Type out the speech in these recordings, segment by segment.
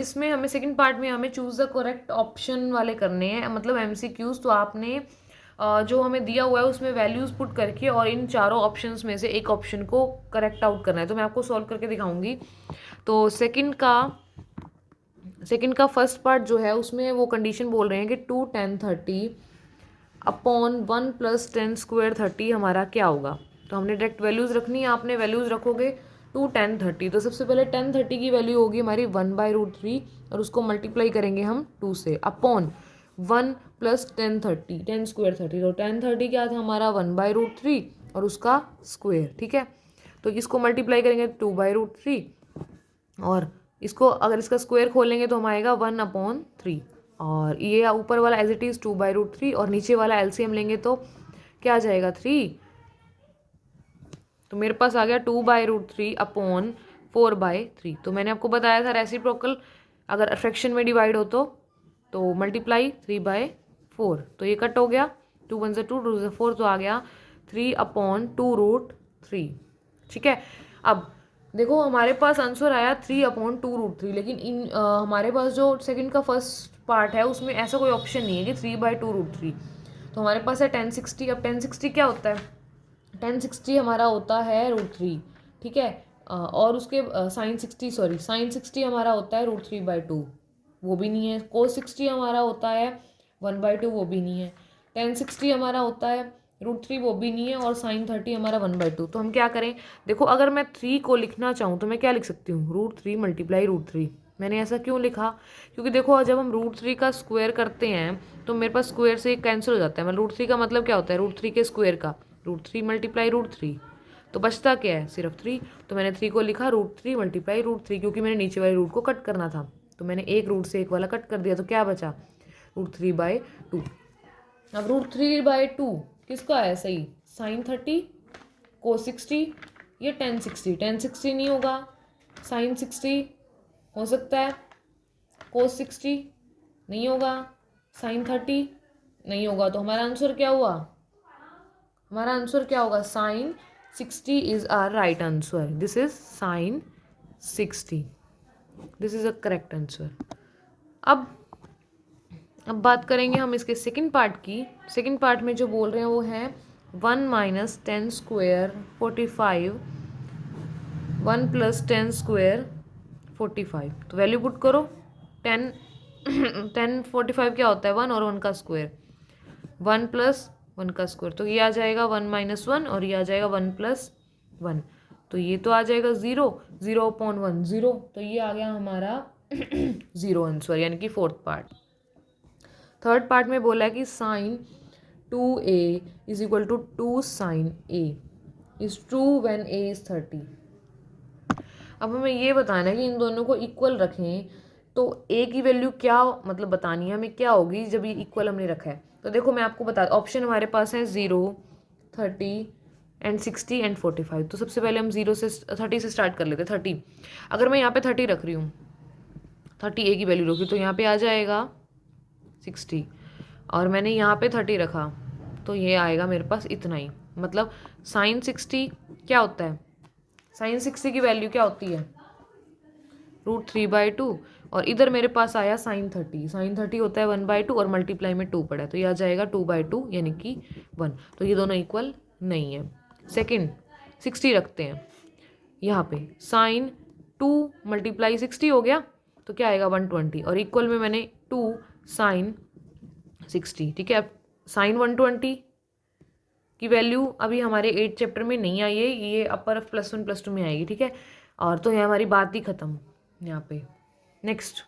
इसमें हमें second part में हमें चूज़ द करेक्ट ऑप्शन वाले करने हैं, मतलब एमसीक्यूज। तो आपने जो हमें दिया हुआ है उसमें वैल्यूज़ पुट करके और इन चारों ऑप्शंस में से एक ऑप्शन को करेक्ट आउट करना है। तो मैं आपको सॉल्व करके दिखाऊंगी। तो सेकंड का फर्स्ट पार्ट जो है उसमें वो कंडीशन बोल रहे हैं कि 2 10 30 अपॉन 1 + 10² 30 हमारा क्या होगा। तो हमने डायरेक्ट वैल्यूज़ रखनी है, आपने वैल्यूज़ रखोगे 2 10 30। तो सबसे पहले 10 30 की वैल्यू होगी हमारी 1/√3 और उसको मल्टीप्लाई करेंगे हम 2 से अपॉन 1 + 10 30 10² 30। तो 10 30 क्या था हमारा 1/√3 और उसका स्क्वेयर। ठीक है, तो इसको मल्टीप्लाई करेंगे 2/√3 और इसको अगर इसका स्क्वायर खोलेंगे तो हम आएगा 1/3 और ये ऊपर वाला एज इट इज़ 2/√3 और नीचे वाला एलसीएम लेंगे तो क्या आ जाएगा 3। तो मेरे पास आ गया 2/√3 अपॉन 4/3। तो मैंने आपको बताया था रेसिप्रोकल अगर फ्रैक्शन में डिवाइड हो तो मल्टीप्लाई 3/4। तो ये कट हो गया, 2 1 2 2 4, तो आ गया 3/2√3। ठीक है, अब देखो हमारे पास आंसर आया 3/2√3, लेकिन हमारे पास जो सेकंड का फर्स्ट पार्ट है उसमें ऐसा कोई ऑप्शन नहीं है कि 3/2√3। तो हमारे पास है 1060। अब 1060 क्या होता है, 1060 हमारा होता है √3। ठीक है, और उसके साइन 60 हमारा होता है √3/2, वो भी नहीं है। कोस 60 हमारा होता है 1/2, वो भी नहीं है। 1060 हमारा होता है √3, वो भी नहीं है। और sin 30 हमारा 1/2। तो हम क्या करें, देखो अगर मैं 3 को लिखना चाहूँ तो मैं क्या लिख सकती हूँ, √3 × √3। मैंने ऐसा क्यों लिखा, क्योंकि देखो जब हम √3 का स्क्वायर करते हैं तो मेरे पास स्क्वायर से कैंसिल हो जाता है। मतलब √3 का मतलब क्या होता है, √3 के स्क्वायर का, √3 × √3। तो बचता क्या है, सिर्फ 3। तो मैंने 3 को लिखा √3 × √3, क्योंकि मैंने नीचे वाले रूट को कट करना था। तो मैंने एक रूट से एक वाला कट कर दिया, तो क्या बचा √3/2। अब √3/2 किसका है सही, sin 30, cos 60 या 1060। 1060 नहीं होगा, sin 60 हो सकता है, cos 60 नहीं होगा, sin 30 नहीं होगा। तो हमारा आंसर क्या हुआ, हमारा आंसर क्या होगा, sin 60 is our right answer. This is sin 60, this is a correct answer. अब बात करेंगे हम इसके सेकंड पार्ट की। सेकंड पार्ट में जो बोल रहे हैं वो है 1 - 10² 45, 1 + 10² 45। तो वैल्यू पुट करो, 10 10 45 क्या होता है 1 और 1 का स्क्वायर, 1 + 1 का स्क्वायर। तो ये आ जाएगा 1 - 1 और ये आ जाएगा 1 + 1। तो ये तो आ जाएगा 0, 0/1 0। तो ये आ गया हमारा 0 आंसर, यानी कि फोर्थ पार्ट। थर्ड पार्ट में बोला है कि sin 2a = 2 sin a is true when a is 30। अब हमें ये बताना है कि इन दोनों को इक्वल रखें तो a की वैल्यू क्या मतलब बतानी है हमें, क्या होगी जब ये इक्वल हमने रखा है। तो देखो मैं आपको बता, ऑप्शन हमारे पास है 0 30 एंड 60 एंड 45। तो सबसे पहले हम 30 से स्टार्ट कर लेते हैं। 30, अगर मैं यहाँ पे 30 रख रही हूँ, 30 a की वैल्यू रखी तो यहाँ पे आ जाएगा 60, और मैंने यहाँ पे 30 रखा तो ये आएगा मेरे पास इतना ही। मतलब sin 60 क्या होता है, sin 60 की वैल्यू क्या होती है, √3/2। और इधर मेरे पास आया sin 30 होता है 1/2 और मल्टीप्लाई में 2 पड़ा है, तो यह आ जाएगा 2/2 यानी कि 1। तो ये दोनों इक्वल नहीं है। सेकेंड 60 रखते हैं यहाँ पे, sin 2 × 60 हो गया, तो क्या आएगा 120, और इक्वल में मैंने 2 sin 60। ठीक है, अब sin 120 की वैल्यू अभी हमारे 8 चैप्टर में नहीं आई है, ये अपर +1 +2 में आएगी। ठीक है, और तो ये हमारी बात ही खत्म यहाँ पे। नेक्स्ट,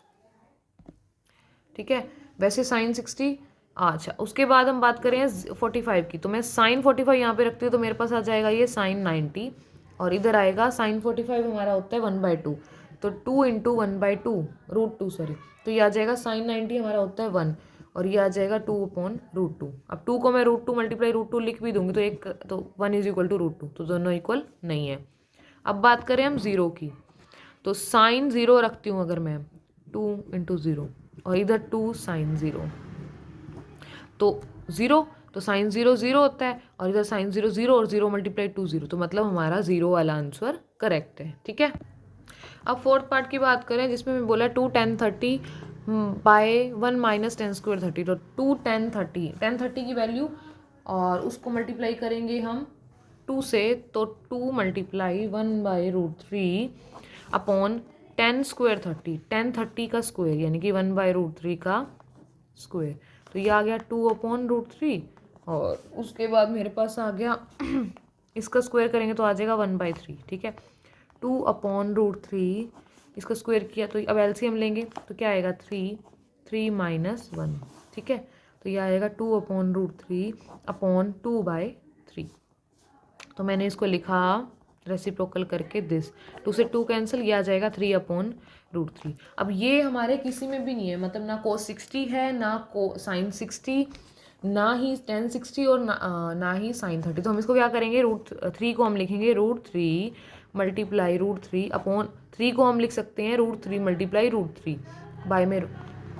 ठीक है, वैसे sin 60। अच्छा, उसके बाद हम बात करें 45 की, तो मैं sin 45 यहाँ पे रखती हूँ तो मेरे पास आ जाएगा ये sin 90, और इधर आएगा sin 45 हमारा होता है 1/2, तो 2 × 1/2 √2 सॉरी, तो ये आ जाएगा sin 90 हमारा होता है 1, और ये आ जाएगा 2/√2। अब 2 को मैं √2 × √2 लिख भी दूंगी तो 1 = √2, तो दोनों इक्वल नहीं है। अब बात करें हम 0 की, तो sin 0 रखती हूँ अगर मैं, 2 × 0 और इधर 2 sin 0, तो 0, तो sin 0 0 होता है, और इधर sin 0 0 और 0 × 2 0, तो मतलब हमारा 0 वाला आंसर करेक्ट है। ठीक है, अब फोर्थ पार्ट की बात करें जिसमें मैं बोला 2 10 30 बाय 1 माइनस 10 स्क्वायर 30, तो 2 10 30 की वैल्यू और उसको मल्टीप्लाई करेंगे हम 2 से, तो 2 मल्टीप्लाई 1/√3 अपॉन 10 स्क्वायर 30, 10 30 का स्क्वायर यानी कि 1/√3 का स्क्वायर, तो ये आ गया 2/√3 और उसके बाद मेरे पास आ गया इसका स्क्वायर करेंगे तो आ जाएगा 1/3, ठीक है। 2/√3 इसका स्क्वायर किया तो अब एलसीएम लेंगे तो क्या आएगा 3 माइनस 1, ठीक है। तो ये आएगा 2/√3 अपॉन 2/3। तो मैंने इसको लिखा रेसिप्रोकल करके दिस, 2 से 2 कैंसिल, ये आ जाएगा 3/√3। अब ये हमारे किसी में भी नहीं है, मतलब ना cos 60 है, ना sin 60, ना ही tan 60 और ना ही sin 30। तो हम इसको क्या करेंगे, √3 को हम लिखेंगे √3 मल्टीप्लाई √3 अपॉन 3 को हम लिख सकते हैं √3 मल्टीप्लाई √3 बाय में,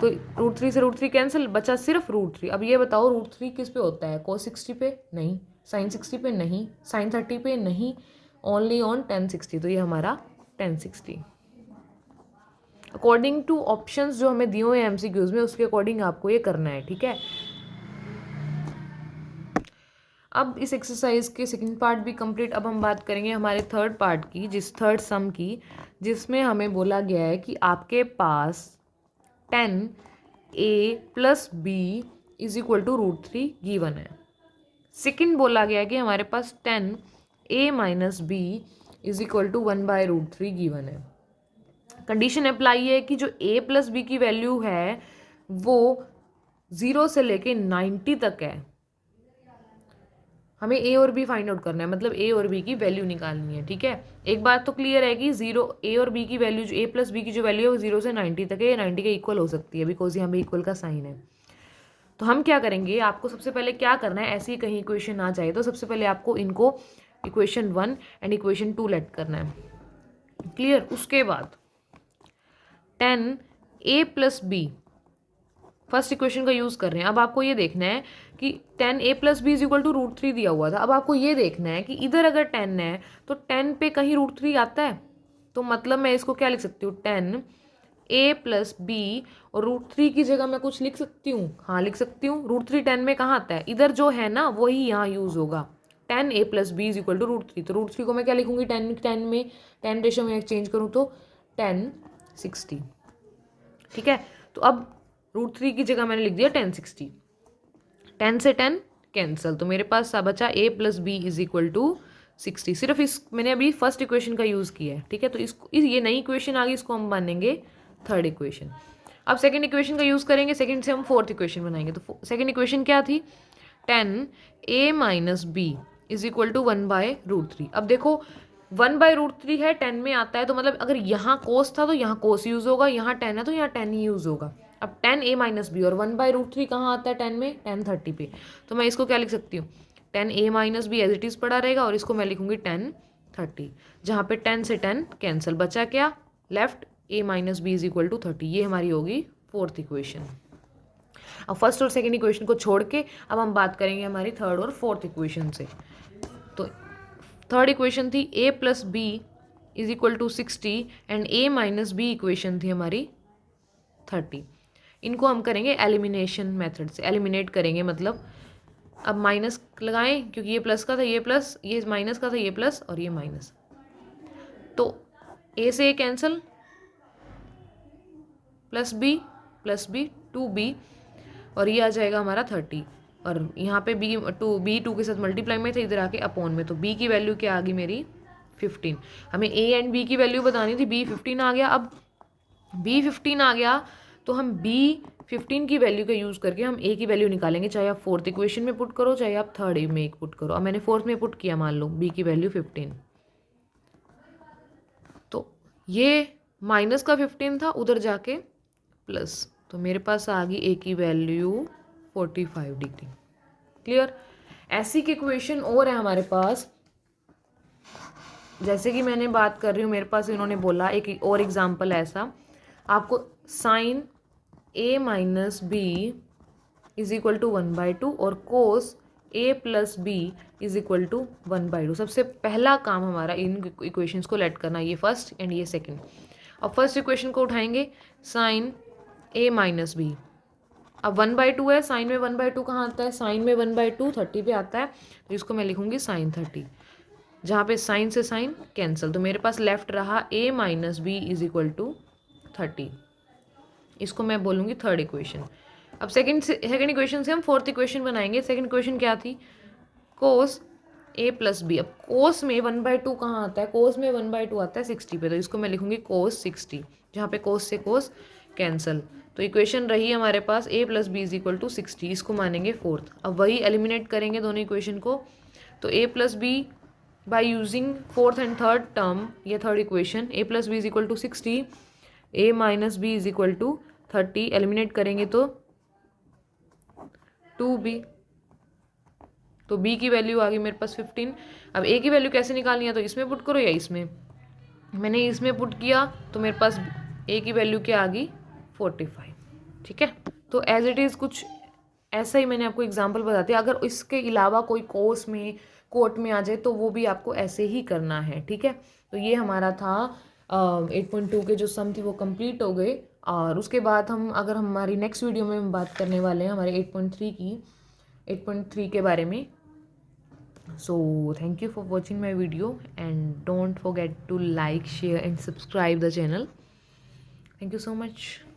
तो √3 से √3 कैंसिल, बचा सिर्फ √3। अब ये बताओ √3 किस पे होता है, cos 60 पे नहीं, sin 60 पे नहीं, sin 30 पे नहीं, ओनली ऑन tan 60, तो ये हमारा tan 60। अकॉर्डिंग टू ऑप्शंस जो हमें दिए हुए हैं एमसीक्यूज में, उसके अकॉर्डिंग आपको ये करना है, ठीक है। अब इस एक्सरसाइज के सेकंड पार्ट भी कंप्लीट। अब हम बात करेंगे हमारे थर्ड पार्ट की, थर्ड सम की, जिसमें हमें बोला गया है कि आपके पास 10a plus b is equal to √3 given है। सेकंड बोला गया है कि हमारे पास 10a minus b is equal to 1/√3 given है। कंडीशन अप्लाई है कि जो a प्लस बी की वैल्यू है वो 0 से लेके 90 तक है। हमें a और b फाइंड आउट करना है, मतलब a और b की वैल्यू निकालनी है, ठीक है। एक बात तो क्लियर है कि a और b की वैल्यू, जो a प्लस बी की जो वैल्यू है वो 0 से 90 तक है, ये 90 के इक्वल हो सकती है बिकॉज यहाँ पे इक्वल का साइन है। तो हम क्या करेंगे, आपको सबसे पहले क्या करना है, ऐसी कहीं इक्वेशन आ जाए तो सबसे पहले आपको इनको इक्वेशन 1 एंड इक्वेशन 2 लेट करना है, क्लियर। उसके बाद 10a plus B first equation का यूज़ कर रहे हैं। अब आपको ये देखना है कि 10a plus B is equal to √3 दिया हुआ था। अब आपको ये देखना है कि इधर अगर 10 है तो 10 पे कहीं √3 आता है, तो मतलब मैं इसको क्या लिख सकती हूँ, 10a प्लस बी, और √3 की जगह मैं कुछ लिख सकती हूँ, हाँ लिख सकती हूँ। √3 10 में कहाँ आता है, इधर जो है ना वही यहाँ यूज़ होगा। 10a plus B is equal to √3, तो √3 को मैं क्या लिखूंगी, 10 में 10 रेशो में एक्सचेंज करूँ तो 1060, ठीक है। तो अब √3 की जगह मैंने लिख दिया 1060, 10 से 10 कैंसिल, तो मेरे पास बचा a plus B is equal to 60। सिर्फ इस मैंने अभी फर्स्ट इक्वेशन का यूज़ किया है, ठीक है। तो ये नई इक्वेशन आ गई, इसको हम मानेंगे थर्ड इक्वेशन। अब सेकंड इक्वेशन का यूज़ करेंगे, सेकंड से हम फोर्थ इक्वेशन बनाएंगे। तो सेकंड इक्वेशन क्या थी, 10a minus B is equal to 1/√3। अब देखो 1/√3 है, 10 में आता है, तो मतलब अगर यहाँ कोस था तो यहाँ कोस यूज़ होगा, यहाँ 10 है तो यहाँ 10 ही यूज़ होगा। अब 10a माइनस बी और 1/√3 कहाँ आता है 10 में, 10 30 पे, तो मैं इसको क्या लिख सकती हूँ, 10a minus B as it is पड़ा रहेगा और इसको मैं लिखूंगी 10 30, जहाँ पे 10 से 10 कैंसिल, बचा क्या left, a minus B is equal to 30। ये हमारी होगी फोर्थ इक्वेशन। अब फर्स्ट और सेकेंड इक्वेशन को छोड़ के अब हम बात करेंगे हमारी थर्ड और फोर्थ इक्वेशन से। तो थर्ड इक्वेशन थी a plus B is equal to 60 and a minus B equation थी हमारी 30। इनको हम करेंगे एलिमिनेशन मेथड से, एलिमिनेट करेंगे, मतलब अब माइनस लगाएं क्योंकि ये प्लस का था, ये प्लस, ये माइनस का था, ये प्लस और ये माइनस, तो a से a cancel, plus B 2b, और ये आ जाएगा हमारा 30, और यहाँ पे b 2 के साथ मल्टीप्लाई में था, इधर आके अपॉन में, तो b की वैल्यू क्या आ गई मेरी 15। हमें a एंड b की वैल्यू बतानी थी, b 15 आ गया। अब b 15 आ गया तो हम b 15 की वैल्यू का यूज़ करके हम a की वैल्यू निकालेंगे, चाहे आप फोर्थ इक्वेशन में पुट करो चाहे आप थर्ड में पुट करो। अब मैंने फोर्थ में पुट किया, मान लो b की वैल्यू 15, तो ये माइनस का 15 था, उधर जाके प्लस, तो मेरे पास आ गई a की वैल्यू 45 डिग्री, क्लियर। ऐसी की इक्वेशन और है हमारे पास, जैसे कि मैंने बात कर रही हूँ, मेरे पास इन्होंने बोला एक और एग्जांपल ऐसा, आपको sine a minus B is equal to 1/2 और cos a plus B is equal to 1/2। सबसे पहला काम हमारा इन इक्वेशंस को लेट करना, ये फर्स्ट एंड ये सेकंड। अब फर्स्ट इक्वेशन को उठाएंगे, साइन ए माइनस बी। अब 1/2 है, साइन में 1/2 कहाँ आता है, साइन में 1/2 30 पे आता है, तो इसको मैं लिखूंगी साइन 30, जहाँ पे साइन से साइन कैंसिल, तो मेरे पास लेफ्ट रहा a minus B is equal to 30। इसको मैं बोलूँगी थर्ड इक्वेशन। अब सेकंड इक्वेशन से हम फोर्थ इक्वेशन बनाएंगे। सेकंड इक्वेशन क्या थी, कोस a प्लस बी। अब कोस में 1/2 कहाँ आता है, कोस में 1/2 आता है 60 पे, तो इसको मैं लिखूंगी कोस 60, जहाँ पे कोस से कोस कैंसल। तो इक्वेशन रही हमारे पास a plus B is equal to 60, इसको मानेंगे फोर्थ। अब वही एलिमिनेट करेंगे दोनों इक्वेशन को, तो a plus b by using fourth and third term, ये third equation, a plus B is equal to 60, a minus B is equal to 30, eliminate करेंगे तो 2b, तो b की वैल्यू आ गई मेरे पास 15। अब a की वैल्यू कैसे निकालनी है, तो इसमें पुट करो या इसमें, मैंने इसमें पुट किया तो मेरे पास a की वैल्यू क्या आ गई 45। ठीक है, तो एज इट इज़ कुछ ऐसा ही मैंने आपको एग्जांपल बता दिया। अगर इसके अलावा कोई कोर्स में कोर्ट में आ जाए तो वो भी आपको ऐसे ही करना है। ठीक है, तो ये हमारा था 8.2 के जो सम थी वो कंप्लीट हो गए। और उसके बाद हम अगर हमारी नेक्स्ट वीडियो में हम बात करने वाले हैं हमारे 8.3 के बारे में। So thank you for watching my video and don't forget to like, share and subscribe the channel. Thank you so much.